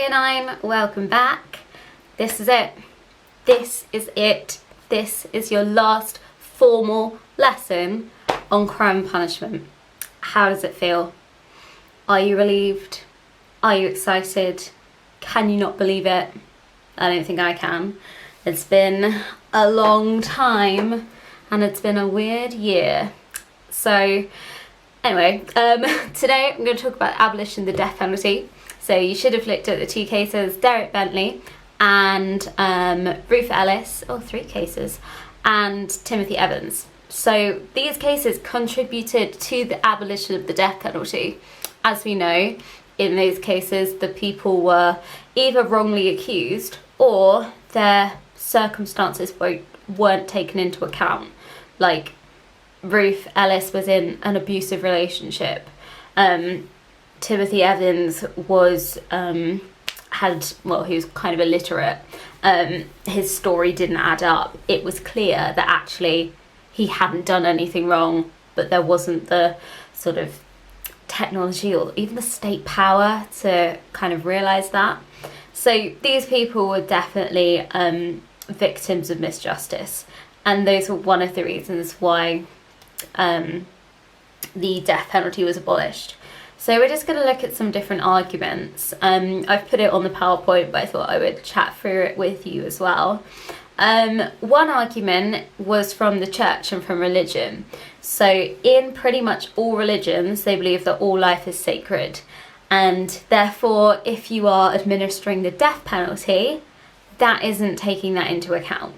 Year 9, welcome back. This is it. This is it. This is your last formal lesson on crime and punishment. How does it feel? Are you relieved? Are you excited? Can you not believe it? I don't think I can. It's been a long time and it's been a weird year. So anyway, today I'm going to talk about abolition of the death penalty. So you should have looked at the two cases, Derek Bentley and Ruth Ellis, or 3 cases, and Timothy Evans. So these cases contributed to the abolition of the death penalty. As we know, in those cases, the people were either wrongly accused or their circumstances weren't taken into account. Like, Ruth Ellis was in an abusive relationship. Timothy Evans was, he was kind of illiterate. His story didn't add up. It was clear that actually he hadn't done anything wrong, but there wasn't the sort of technology or even the state power to kind of realise that. So these people were definitely victims of misjustice, and those were one of the reasons why the death penalty was abolished. So we're just going to look at some different arguments. I've put it on the PowerPoint, but I thought I would chat through it with you as well. One argument was from the church and from religion. So in pretty much all religions, they believe that all life is sacred. And therefore, if you are administering the death penalty, that isn't taking that into account.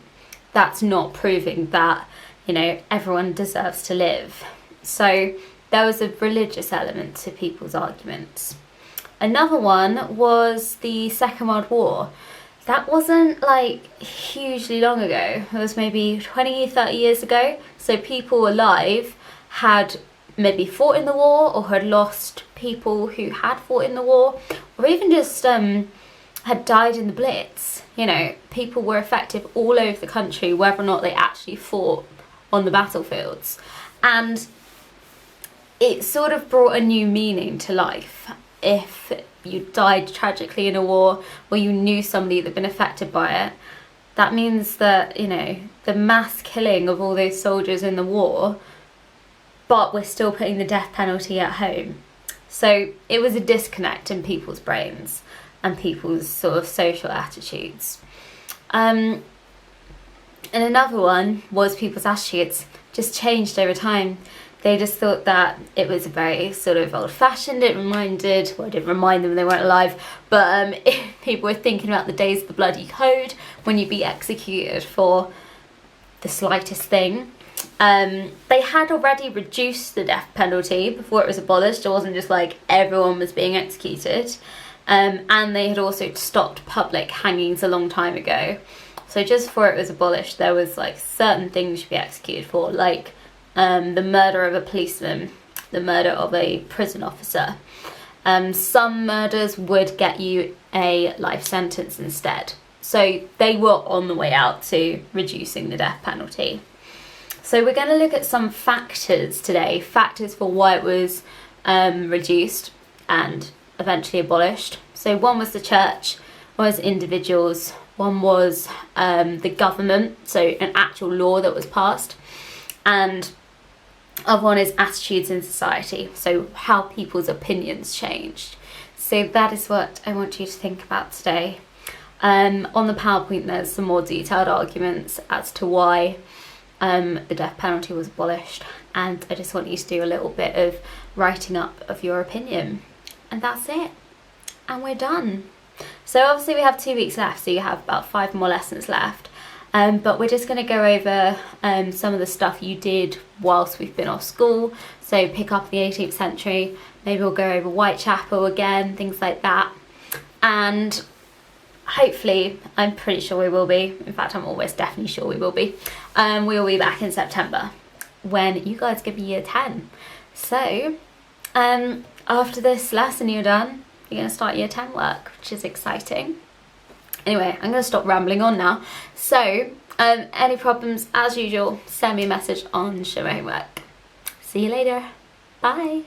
That's not proving that, everyone deserves to live. So there was a religious element to people's arguments. Another one was the Second World War. That wasn't hugely long ago. It was maybe 20, 30 years ago. So people alive had maybe fought in the war or had lost people who had fought in the war, or even just had died in the Blitz. People were effective all over the country, whether or not they actually fought on the battlefields. And it sort of brought a new meaning to life. If you died tragically in a war or you knew somebody that had been affected by it, that means that, the mass killing of all those soldiers in the war, but we're still putting the death penalty at home. So it was a disconnect in people's brains and people's sort of social attitudes. And another one was people's attitudes just changed over time. They just thought that it was very sort of old-fashioned. It didn't remind them they weren't alive, but people were thinking about the days of the bloody code when you'd be executed for the slightest thing. They had already reduced the death penalty before it was abolished. It wasn't just like everyone was being executed. And they had also stopped public hangings a long time ago. So just before it was abolished, there was certain things you should be executed for, like the murder of a policeman, the murder of a prison officer. Some murders would get you a life sentence instead. So they were on the way out to reducing the death penalty. So we're going to look at some factors today, factors for why it was reduced and eventually abolished. So one was the church, one was individuals, one was the government, so an actual law that was passed, and other one is attitudes in society, so how people's opinions changed. So that is what I want you to think about today. On the PowerPoint there's some more detailed arguments as to why the death penalty was abolished, and I just want you to do a little bit of writing up of your opinion, and that's it, and we're done. So obviously we have 2 weeks left, so you have about 5 more lessons left. But we're just going to go over some of the stuff you did whilst we've been off school. So pick up the 18th century, maybe we'll go over Whitechapel again, things like that. And hopefully, I'm pretty sure we will be, in fact I'm almost definitely sure we will be back in September when you guys give me year 10. So after this lesson you're done, you're going to start year 10 work, which is exciting. Anyway, I'm going to stop rambling on now. So, any problems, as usual, send me a message on Show My Homework. See you later. Bye.